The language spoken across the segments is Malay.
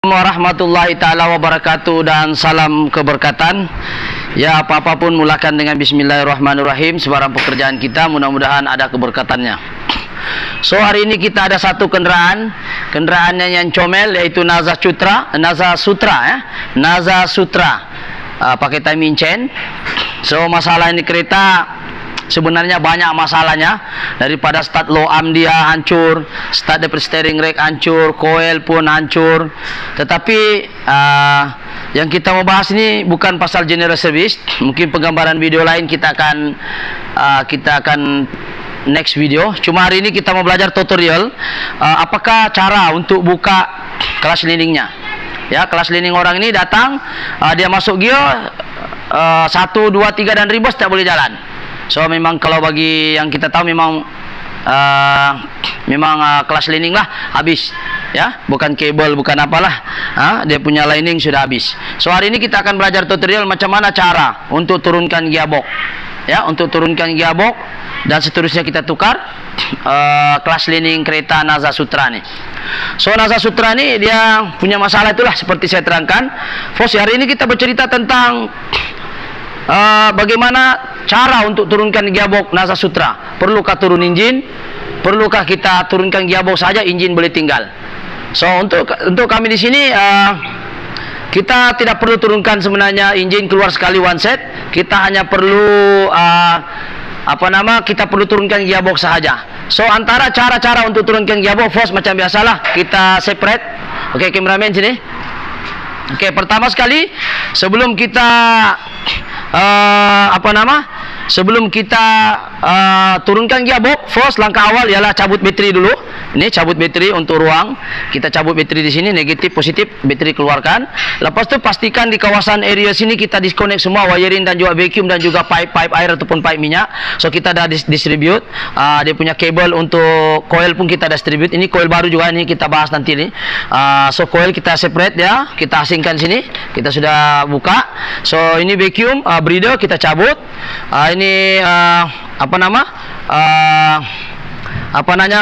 Warahmatullahi ta'ala wabarakatuh, dan salam keberkatan. Ya, apa-apapun mulakan dengan bismillahirrahmanirrahim. Sebarang pekerjaan kita mudah-mudahan ada keberkatannya. So, hari ini kita ada satu kendaraannya yang comel, yaitu Naza Sutra pakai timing chain. So, masalah ini kereta sebenarnya banyak masalahnya. Daripada start low arm dia hancur, start dari steering rack hancur, coil pun hancur. Tetapi yang kita mau bahas ini bukan pasal general service. Mungkin penggambaran video lain kita akan next video. Cuma hari ini kita mau belajar tutorial apakah cara untuk buka kelas leadingnya. Ya, kelas leading orang ini datang, dia masuk gear 1, 2, 3 dan reverse tak boleh jalan. So memang kalau bagi yang kita tahu memang kelas lining lah habis, ya, bukan kabel, bukan apalah, dia punya lining sudah habis. So hari ini kita akan belajar tutorial macam mana cara untuk turunkan gearbox, ya, untuk turunkan gearbox dan seterusnya kita tukar kelas lining kereta Naza Sutra nih. So Naza Sutra nih dia punya masalah itulah seperti saya terangkan. First, hari ini kita bercerita tentang bagaimana cara untuk turunkan gearbox Naza Sutra. Perlukah turun engine? Perlukah kita turunkan gearbox saja, engine boleh tinggal? So untuk kami di sini kita tidak perlu turunkan sebenarnya engine keluar sekali one set. Kita hanya perlu kita perlu turunkan gearbox saja. So antara cara-cara untuk turunkan gearbox, first macam biasalah kita separate. Oke, cameraman sini. Oke, pertama sekali sebelum kita sebelum kita turunkan gearbox, first langkah awal ialah cabut bateri dulu. Ini cabut bateri untuk ruang. Kita cabut bateri di sini, negatif, positif, bateri keluarkan. Lepas tu pastikan di kawasan area sini kita disconnect semua wiring dan juga vacuum dan juga pipe air ataupun pipe minyak. So kita dah distribute. Dia punya kabel untuk coil pun kita distribute. Ini coil baru juga, ini kita bahas nanti ni. So coil kita separate ya, kita asingkan sini. Kita sudah buka. So ini vacuum breeder kita cabut. Ini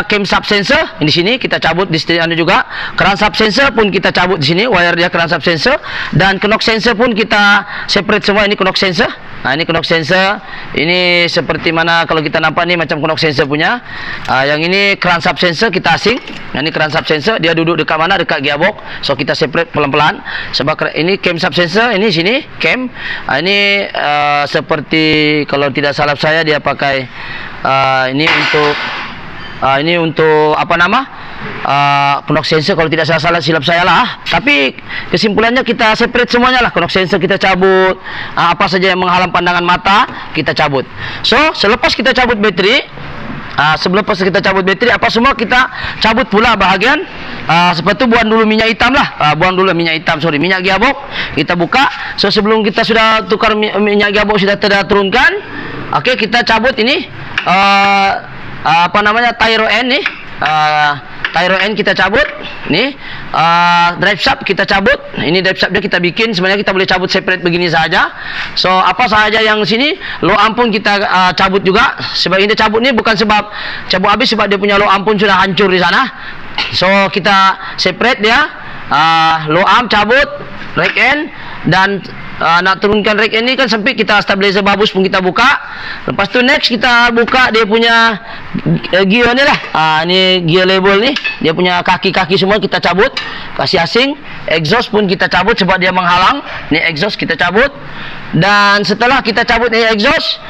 cam sub sensor di sini kita cabut di sini juga. Keran sub sensor pun kita cabut di sini, wire dia keran sub sensor, dan knock sensor pun kita separate semua. Ini knock sensor. Ini knock sensor. Ini seperti mana kalau kita nampak ni macam knock sensor punya. Yang ini keran sub sensor kita asing. Yang ini keran sub sensor, dia duduk dekat mana? Dekat gearbox. So kita separate pelan-pelan. Sebab ini cam sub sensor, ini sini cam. Ini seperti kalau tidak salah saya dia pakai ini untuk knock sensor, kalau tidak salah silap saya lah. Tapi kesimpulannya kita separate semuanya lah. Knock sensor kita cabut, apa saja yang menghalang pandangan mata kita cabut. So selepas kita cabut bateri, apa semua kita cabut pula bahagian seperti buang dulu minyak hitam lah. Minyak gearbox kita buka. So sebelum kita sudah tukar minyak gearbox sudah turunkan, oke, kita cabut ini tyro end nih. Tyro end kita cabut. Nih, drive shaft kita cabut. Ini drive shaft dia kita bikin. Sebenarnya kita boleh cabut separate begini saja. So apa sahaja yang sini low arm pun kita cabut juga. Sebab ini cabut ni bukan sebab cabut habis, sebab dia punya low arm pun sudah hancur di sana. So kita separate dia. Low arm cabut, rack end, dan nak turunkan rack end ni kan sempit, kita stabilizer babus pun kita buka. Lepas tu next kita buka dia punya gear ni lah. Ni gear label ni, dia punya kaki-kaki semua kita cabut, kasih asing. Exhaust pun kita cabut sebab dia menghalang. Ni exhaust kita cabut. Dan setelah kita cabut ni exhaust,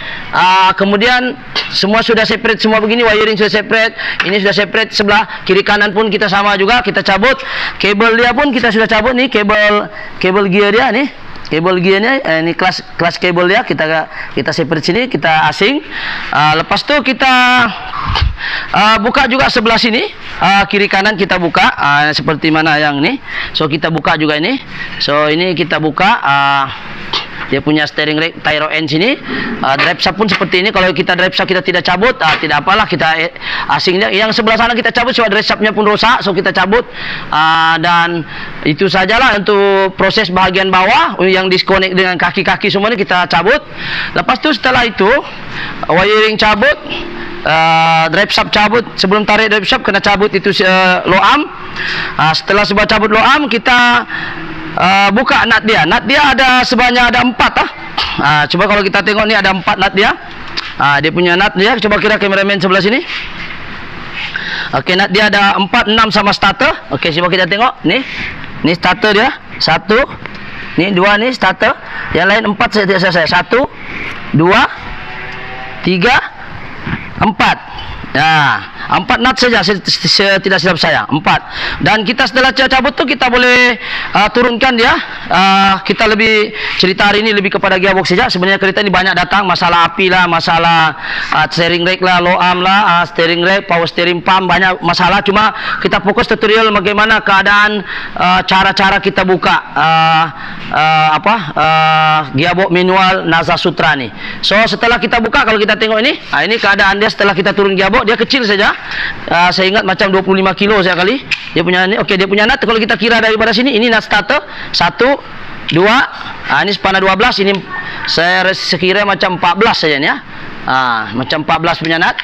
kemudian semua sudah separate semua begini, wiring sudah separate, ini sudah separate, sebelah kiri kanan pun kita sama juga kita cabut. Kabel dia pun kita sudah cabut nih, kabel gear dia nih. Kabel gearnya, ini kelas kabel dia kita separate sini, kita asing. Lepas tu kita buka juga sebelah sini, kiri kanan kita buka, seperti mana yang ni. So kita buka juga ini. So ini kita buka. Dia punya steering rack tyro end sini. Drive shaft pun seperti ini. Kalau kita drive shaft kita tidak cabut, tidak apalah, kita asingnya. Yang sebelah sana kita cabut sebab drive shaftnya pun rosak, so kita cabut. Dan itu sajalah untuk proses bahagian bawah yang disconnect dengan kaki-kaki semuanya kita cabut. Lepas tu setelah itu wiring cabut, drive shaft cabut. Sebelum tarik drive shaft kena cabut itu low arm. Setelah sebab cabut loam, kita buka nut dia. Nut dia ada sebanyak ada 4 coba kalau kita tengok ni ada 4 nut dia. Dia punya nut dia, coba kira kameramen sebelah sini. Okey, nut dia ada 4, 6 sama starter. Okey, coba kita tengok ni. Ni starter dia. 1, ni 2 ni starter. Yang lain 4 saya tidak selesai. 1, 2, 3, 4. 4 nut saja, saya tidak silap saya. 4. Dan kita setelah cabut tu kita boleh turunkan dia. Kita lebih cerita hari ini lebih kepada gearbox saja. Sebenarnya kereta ini banyak datang masalah api lah, masalah steering rack lah, low arm lah, steering rack, power steering pump, banyak masalah. Cuma kita fokus tutorial bagaimana keadaan cara-cara kita buka gearbox manual Naza Sutra ni. So setelah kita buka, kalau kita tengok ini, ini keadaan dia setelah kita turun gearbox. Dia kecil saja. Saya ingat macam 25 kilo saya kali. Dia punya ni. Okey, dia punya nut kalau kita kira daripada sini, ini nut starter 1, 2. Ini sepanah 12. Ini saya sekira macam 14 saja ni ya. Macam 14 punya nut.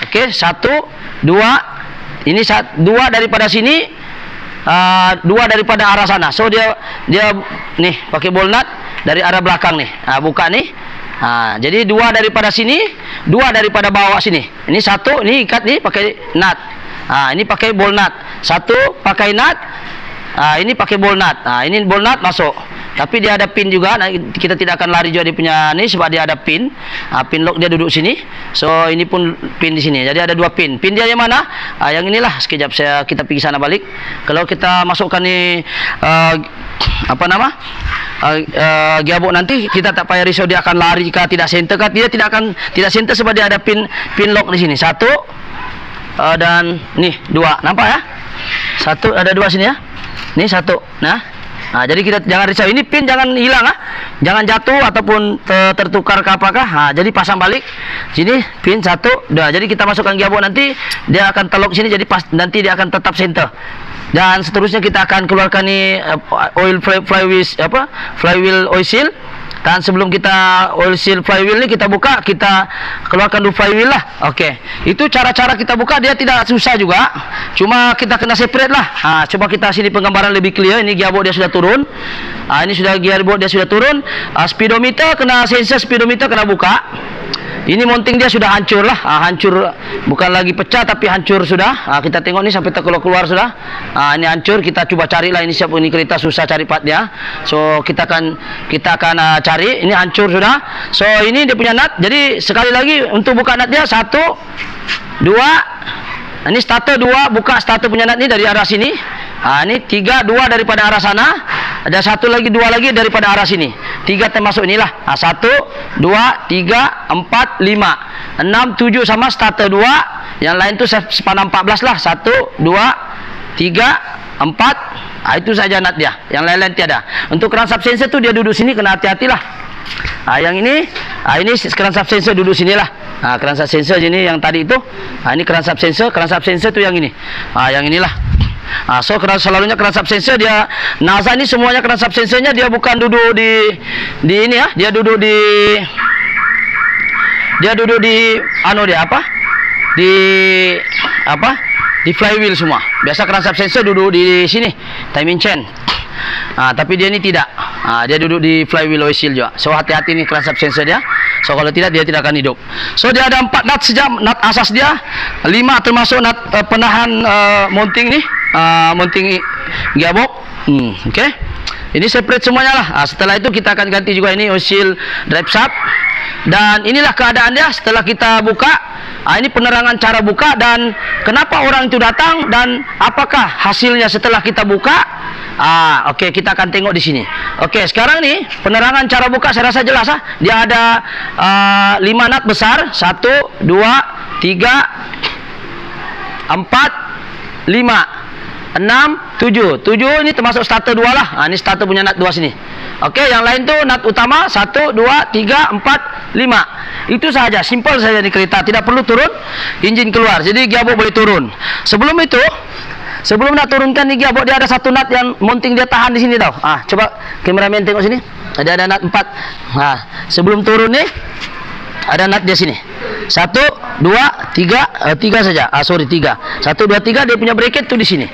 Okey, 1, 2. Ini 2 daripada sini, 2 daripada arah sana. So dia nih pakai ball nut dari arah belakang nih. Buka nih. Jadi 2 daripada sini, 2 daripada bawah sini. Ini 1, ini ikat ni pakai nut. Ini pakai ball nut. 1 pakai nut. Ini pakai ball nut. Ini ball nut masuk. Tapi dia ada pin juga. Kita tidak akan lari juga dia punya ni sebab dia ada pin. Pin lock dia duduk sini. So ini pun pin di sini. Jadi ada 2 pin. Pin dia yang mana? Yang inilah. Sekejap kita pergi sana balik. Kalau kita masukkan ni gearbox nanti, kita tak payah risau dia akan lari kah, tidak center kah. Dia tidak center sebab dia ada pin lock di sini. 1 dan nih 2. Nampak ya? 1 ada 2 sini ya. Ni 1. Jadi kita jangan risau. Ini pin jangan hilang jangan jatuh ataupun tertukar ke apakah. Jadi pasang balik. Sini pin 1. Jadi kita masukkan gearbox nanti, dia akan telok sini. Jadi nanti dia akan tetap center. Dan seterusnya kita akan keluarkan ni flywheel oil seal. Dan sebelum kita oil seal flywheel ni kita buka, kita keluarkan dulu flywheel lah. Okey. Itu cara-cara kita buka, dia tidak susah juga. Cuma kita kena separate lah. Coba kita sini penggambaran lebih clear. Ini gearbox dia sudah turun. Ini sudah gearbox dia sudah turun. Speedometer kena, sensor speedometer kena buka. Ini mounting dia sudah hancur lah. Hancur, bukan lagi pecah tapi hancur sudah. Kita tengok ni sampai terkeluar sudah. Ini hancur. Kita cuba carilah ini siapa, ini kereta susah cari part dia. So kita akan cari. Ini hancur sudah. So ini dia punya nut. Jadi sekali lagi untuk buka nut dia 1, 2. Ini starter 2, buka starter punya nut ni dari arah sini. Ini 3, 2 daripada arah sana. Ada 1 lagi, 2 lagi daripada arah sini. 3 termasuk inilah. 1, 2, 3, 4, 5, 6, 7 sama starter 2. Yang lain tu sepanah 14 lah. 1, 2, 3, 4. Itu saja nut dia. Yang lain-lain tiada. Untuk crankshaft sensor tu dia duduk sini, kena hati-hatilah. Yang ini crankshaft sensor duduk sinilah. Crankshaft sensor ini yang tadi itu. Ini crankshaft sensor tu yang ini. Yang inilah. So selalunya crankshaft sensor dia Naza ni semuanya crankshaft sensornya dia bukan duduk di ini ya. Dia duduk di di flywheel semua. Biasa crankshaft sensor duduk di sini, timing chain. Tapi dia ni tidak. Dia duduk di flywheel oil seal juga. So hati-hati ni crankshaft sensor dia. So kalau tidak dia tidak akan hidup. So dia ada 4 nut sejam. Nut asas dia 5 termasuk nut penahan mounting ni. Mounting gearbox. Okey. Ini separate semuanya lah. Setelah itu kita akan ganti juga ini oil seal drive shaft. Dan inilah keadaan dia setelah kita buka. Ini penerangan cara buka dan kenapa orang itu datang dan apakah hasilnya setelah kita buka. Okey, kita akan tengok di sini. Okey, sekarang ni penerangan cara buka saya rasa jelas Dia ada 5 nut besar. 1, 2, 3, 4, 5, 6, 7. 7 ini termasuk starter 2 lah. Ini starter punya nut 2 sini. Okey, yang lain tu nut utama 1, 2, 3, 4, 5. Itu sahaja, simple saja ni kereta, tidak perlu turun enjin keluar. Jadi gearbox boleh turun. Sebelum itu, sebelum nak turunkan ni gearbox dia ada 1 nut yang mounting dia tahan di sini tau. Coba kameramen tengok sini. Ada nut 4. Sebelum turun ni ada nut dia sini. 1, 2, 3, 3 saja. 3. 1, 2, 3 dia punya bracket tu di sini.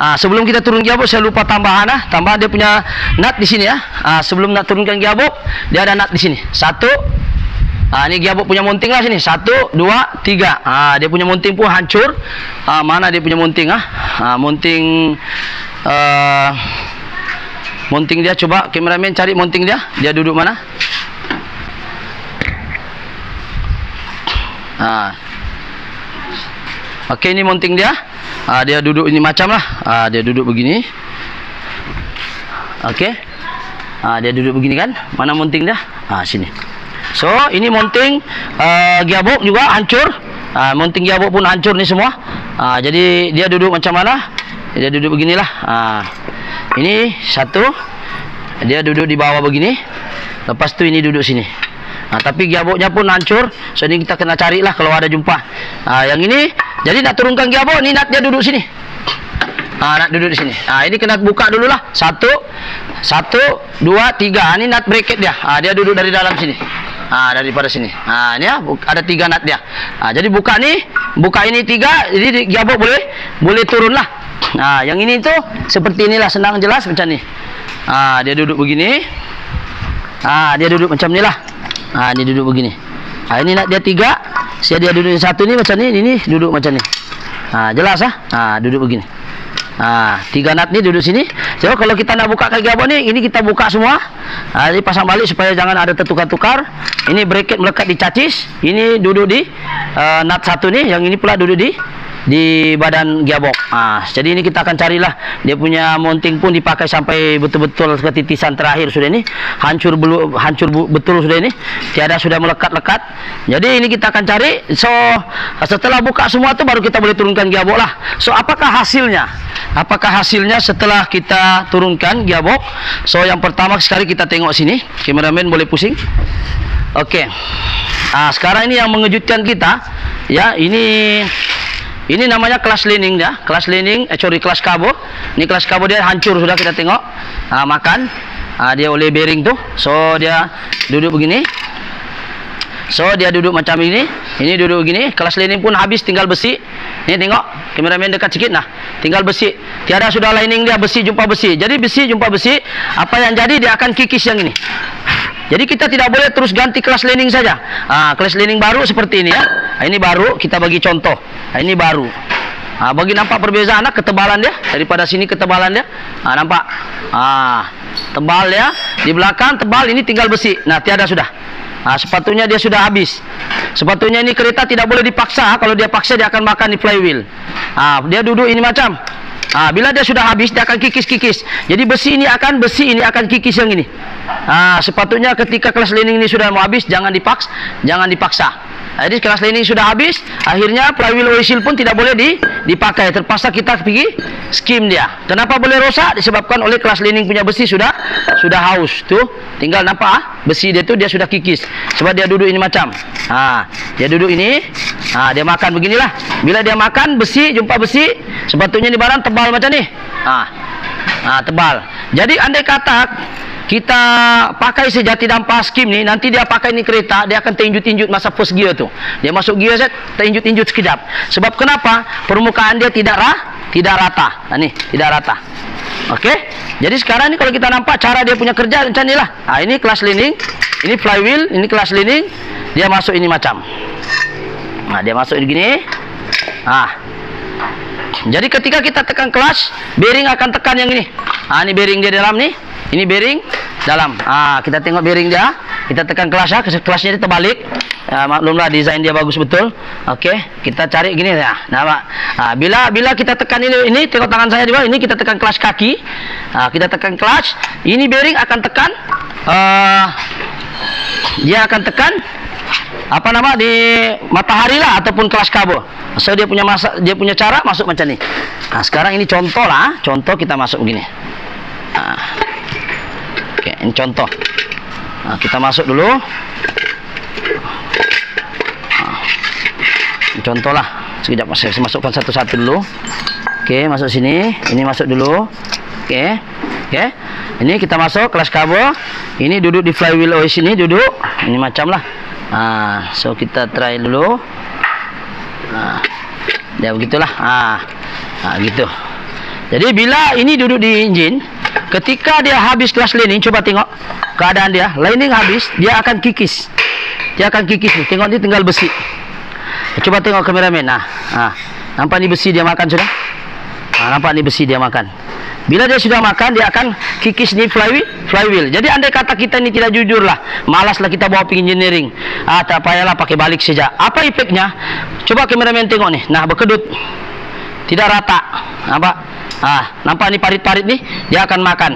Sebelum kita turun gearbox saya lupa tambahan tambahan dia punya nut di sini ya. Sebelum nak turunkan gearbox dia ada nut di sini. Satu. Ini gearbox punya mounting lah sini. 1, 2, 3. Dia punya mounting pun hancur. Mana dia punya mounting mounting mounting dia, coba kameramen cari mounting dia. Dia duduk mana? Okey, ini mounting dia. Dia duduk ini macam lah. Dia duduk begini. Okey. Dia duduk begini kan? Mana mounting dia? Sini. So, ini mounting gearbox juga hancur. Mounting gearbox pun hancur ni semua. Jadi dia duduk macam mana? Dia duduk beginilah. Ini satu. Dia duduk di bawah begini. Lepas tu ini duduk sini. Tapi gearboxnya pun hancur. So ini kita kena carilah kalau ada jumpa. Yang ini, jadi nak turunkan gearbox ni, nut dia duduk sini. Nut duduk di sini. Ini kena buka dulu lah. 1, 2, 3. Ini nut bracket dia. Dia duduk dari dalam sini. Daripada sini. Ini ya, ada 3 nut dia. Jadi buka ni, buka ini 3. Jadi gearbox boleh turun lah. Yang ini tu seperti inilah, senang jelas macam ni. Dia duduk begini. Dia duduk macam ni lah. Ini duduk begini. Ini nut dia 3. Dia duduk yang satu ni macam ni. Ini duduk macam ni. Jelas duduk begini. 3 nut ni duduk sini. So kalau kita nak buka gearbox ni, ini kita buka semua. Jadi pasang balik supaya jangan ada tertukar-tukar. Ini bracket melekat di chassis. Ini duduk di nut satu ni. Yang ini pula duduk di badan gearbox. Jadi ini kita akan carilah. Dia punya mounting pun dipakai sampai betul-betul ke titisan terakhir sudah ini. Hancur betul sudah ini. Tiada sudah melekat-lekat. Jadi ini kita akan cari. So setelah buka semua tu baru kita boleh turunkan gearbox lah. So apakah hasilnya? Apakah hasilnya setelah kita turunkan gearbox? So yang pertama sekali kita tengok sini. Kameramen boleh pusing. Okey. Sekarang ini yang mengejutkan kita. Ya, ini namanya kelas lining dia. Kelas lining, kelas karbo. Ini kelas karbo dia hancur sudah, kita tengok. Makan. Dia oleh bearing tu. So dia duduk begini. So dia duduk macam ini. Ini duduk begini. Kelas lining pun habis, tinggal besi. Ini tengok. Kameramen dekat sikit nah. Tinggal besi. Tiada sudah lining dia, besi jumpa besi. Jadi besi jumpa besi. Apa yang jadi, dia akan kikis yang ini. Jadi kita tidak boleh terus ganti kelas lining saja. Kelas lining baru seperti ini ya. Ini baru, kita bagi contoh. Ini baru. Bagi nampak perbezaan ketebalan dia. Daripada sini ketebalan dia. Nampak? Tebal ya. Di belakang tebal, ini tinggal besi. Nah, tiada sudah. Sepatutnya dia sudah habis. Sepatutnya ini kereta tidak boleh dipaksa. Kalau dia paksa, dia akan makan di flywheel. Dia duduk ini macam. Bila dia sudah habis, dia akan kikis-kikis. Jadi besi ini akan kikis yang ini. Sepatutnya ketika kelas lining ini sudah mau habis, jangan dipaksa. Jadi kelas lining sudah habis, akhirnya flywheel oil seal pun tidak boleh dipakai. Terpaksa kita pergi skim dia. Kenapa boleh rosak? Disebabkan oleh kelas lining punya besi sudah haus. Tuh, tinggal nampak besi dia tu dia sudah kikis. Sebab dia duduk ini macam. Dia duduk ini. Dia makan beginilah. Bila dia makan besi jumpa besi, sepatutnya di barang tebal macam ni. Tebal. Jadi andai kata kita pakai sejati dampak skim ni, nanti dia pakai ni kereta, dia akan terinjut-injut masa first gear tu. Dia masuk gear set, terinjut-injut sekejap. Sebab kenapa? Permukaan dia tidak rata. Ni, tidak rata. Okey? Jadi sekarang ni kalau kita nampak cara dia punya kerja macam ni lah. Ini kelas lining, ini flywheel, ini kelas lining. Dia masuk ini macam. Dia masuk begini. Jadi ketika kita tekan clutch, bearing akan tekan yang ini. Ini bearing dia dalam ni. Ini bearing dalam. Kita tengok bearing dia. Kita tekan clutch clutchnya dia terbalik. Maklumlah desain dia bagus betul. Okey, kita cari gini ya. Nampak. Bila kita tekan ini tengok tangan saya di bawah. Ini kita tekan clutch kaki. Kita tekan clutch. Ini bearing akan tekan. Dia akan tekan di matahari lah ataupun kelas karbo. So dia punya cara masuk macam ni. Sekarang ini contoh lah. Contoh kita masuk begini. Okey, ini contoh. Kita masuk dulu. Contoh lah. Sekejap saya masukkan satu-satu dulu. Okey, masuk sini. Ini masuk dulu. Okey. Ini kita masuk kelas karbo. Ini duduk di flywheel oil sini duduk. Ini macam lah. So kita try dulu. Dia begitulah. Gitu. Jadi bila ini duduk di enjin, ketika dia habis kelas lining, coba tengok keadaan dia. Lining habis, dia akan kikis. Dia akan kikis nih. Tengok ni tinggal besi. Coba tengok kameramen. Nampak ni besi dia makan sudah? Nampak ni besi dia makan. Bila dia sudah makan, dia akan kikis ni flywheel. Jadi andai kata kita ni tidak jujur lah, malaslah kita bawa pergi engineering, tak payahlah pakai balik saja. Apa efeknya? Coba kameramen tengok ni. Nah, berkedut. Tidak rata. Nampak ni parit-parit ni, dia akan makan.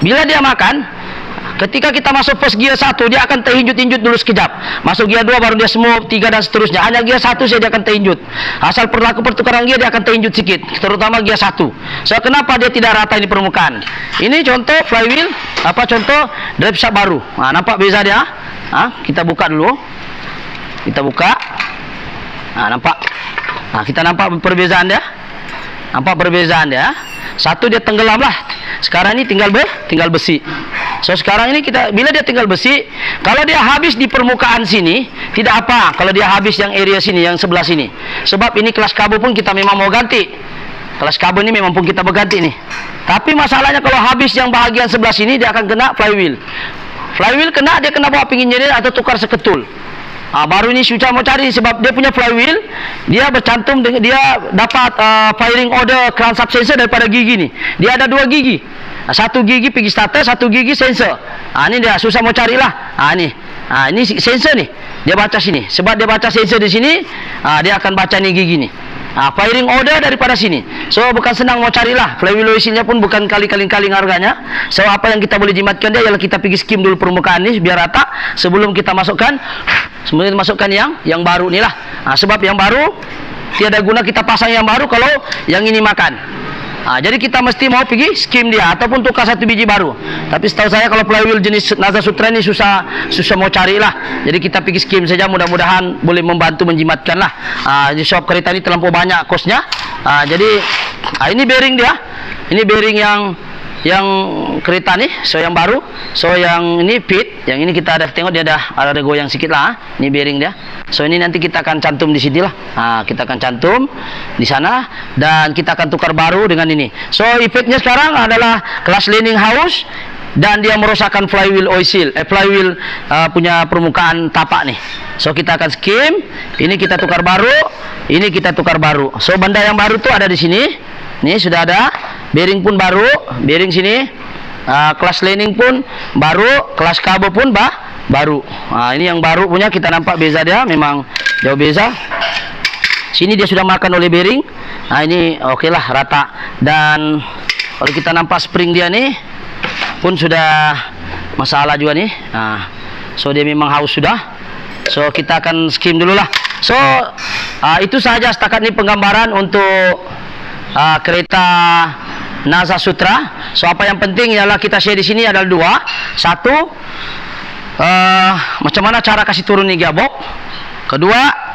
Bila dia makan, ketika kita masuk first gear 1, dia akan terhinjut-hinjut dulu sekejap. Masuk gear 2 baru dia smooth, 3 dan seterusnya. Hanya gear 1 saja dia akan terhinjut. Asal berlaku pertukaran gear, dia akan terhinjut sikit, terutama gear 1. So kenapa dia tidak rata ini permukaan? Ini contoh flywheel, contoh drive shaft baru. Nampak beza dia? Kita buka dulu. Kita buka. Nampak? Kita nampak perbezaan dia. Nampak perbezaan dia. Satu dia tenggelam lah. Sekarang ini tinggal besi. So sekarang ini bila dia tinggal besi, kalau dia habis di permukaan sini, tidak apa. Kalau dia habis yang area sini, yang sebelah sini. Sebab ini kelas kabel pun kita memang mau ganti. Kelas kabel ini memang pun kita berganti nih. Tapi masalahnya kalau habis yang bahagian sebelah sini, dia akan kena flywheel. Flywheel kena, dia kena bawa pinggir engineer atau tukar seketul. Baru ini Syucha mau cari, sebab dia punya flywheel, dia bercantum dengan, dia dapat firing order crankshaft sensor daripada gigi ni. Dia ada 2 gigi. Satu gigi pergi starter, satu gigi sensor. Ini dia susah mau carilah. Ini sensor ni. Dia baca sini. Sebab dia baca sensor di sini, dia akan baca ni gigi ni. Firing order daripada sini. So bukan senang mau carilah. Flywheel oilnya pun bukan kali-kali harganya. So apa yang kita boleh jimatkan dia ialah kita pergi skim dulu permukaan ni biar rata sebelum kita masukkan yang baru ni lah. Sebab yang baru tiada guna kita pasang yang baru kalau yang ini makan. Jadi kita mesti mau pergi skim dia ataupun tukar satu biji baru. Tapi setahu saya kalau flywheel jenis Naza Sutra ini susah mau carilah. Jadi kita pergi skim saja, mudah-mudahan boleh membantu menjimatkan lah. Di shop kereta ini terlampau banyak kosnya. Jadi ini bearing dia. Ini bearing yang kereta nih, so yang baru, so yang ini pit, yang ini kita ada tengok dia ada goyang sedikit lah. Ini bearing dia. So ini nanti kita akan cantum di sini lah. Kita akan cantum di sana dan kita akan tukar baru dengan ini. So efeknya sekarang adalah kelas leaning house dan dia merosakkan flywheel oil seal, flywheel punya permukaan tapak nih. So kita akan skim, ini kita tukar baru, ini kita tukar baru. So benda yang baru tuh ada di sini. Nih sudah ada, bearing pun baru, bearing sini, kelas leaning pun baru, kelas kabel pun baru. Ini yang baru punya, kita nampak beza dia, memang jauh beza. Sini dia sudah makan oleh bearing. Ini oke lah rata. Dan kalau kita nampak spring dia nih pun sudah masalah juga nih. So dia memang haus sudah. So kita akan skim dulu lah. So itu saja setakat ini penggambaran untuk kereta Naza Sutra. So apa yang penting ialah kita share di sini adalah 2. Satu, macam mana cara kasih turun ni gearbox. Kedua,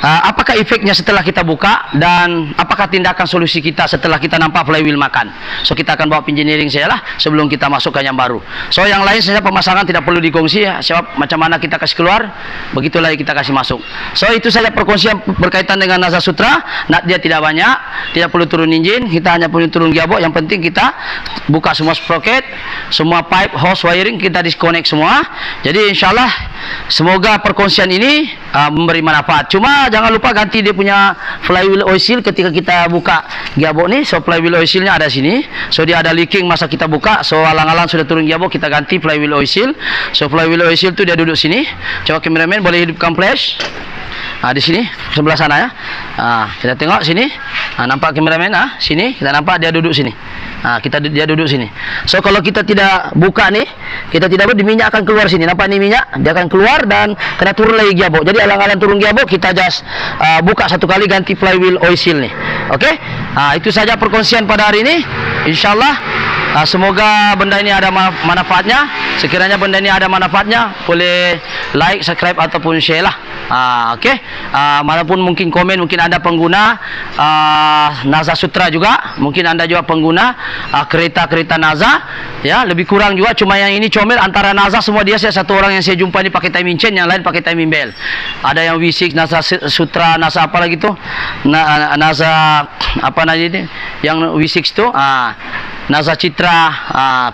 apakah efeknya setelah kita buka dan apakah tindakan solusi kita setelah kita nampak flywheel makan. So kita akan bawa engineering saya lah sebelum kita masukkan yang baru. So yang lain saja pemasangan tidak perlu dikongsi ya, sebab macam mana kita kasih keluar begitulah kita kasih masuk. So itu saja perkongsian berkaitan dengan Naza Sutra. Nut dia tidak banyak, tidak perlu turun engine, kita hanya perlu turun gearbox. Yang penting kita buka semua sprocket, semua pipe, hose, wiring kita disconnect semua. Jadi insyaallah semoga perkongsian ini memberi manfaat. Cuma jangan lupa ganti dia punya flywheel oil seal ketika kita buka gearbox ni. So flywheel oil sealnya ada sini. So dia ada leaking masa kita buka. So alang-alang sudah turun gearbox, kita ganti flywheel oil seal. So flywheel oil seal tu dia duduk sini. Coba kameramen boleh hidupkan flash. Di sini sebelah sana ya. Kita tengok sini. Nampak kameramen sini, kita nampak dia duduk sini. Dia duduk sini. So kalau kita tidak buka nih, kita tidak buat, minyak akan keluar sini. Nampak nih minyak, dia akan keluar dan kena turun lagi gearbox. Jadi alang-alang turun gearbox, kita just buka satu kali ganti flywheel oil seal nih. Oke? Itu saja perkongsian pada hari ini. Insyaallah semoga benda ini ada manfaatnya. Sekiranya benda ini ada manfaatnya, boleh like, subscribe ataupun share lah. Oke. Maupun mungkin komen, mungkin Anda pengguna Naza Sutra juga, mungkin Anda juga pengguna kereta-kereta Naza Ya, lebih kurang juga. Cuma yang ini comel antara NASA semua dia saya satu orang yang saya jumpa ni pakai timing chain, yang lain pakai timing belt. Ada yang V6, NASA Sutra, NASA apa lagi tu? NASA apa namanya ini? Yang V6 tu, NASA Citra,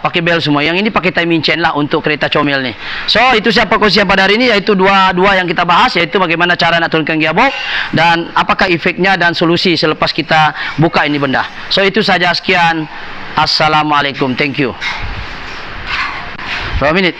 pakai belt semua. Yang ini pakai timing chain lah untuk kereta comel ni. So, itu siapa perkongsian pada hari ini, yaitu dua yang kita bahas, yaitu bagaimana cara nak turunkan gearbox dan apakah efeknya dan solusi selepas kita buka ini benda. So, itu saja, sekian. Assalamualaikum. Thank you. Berapa minit?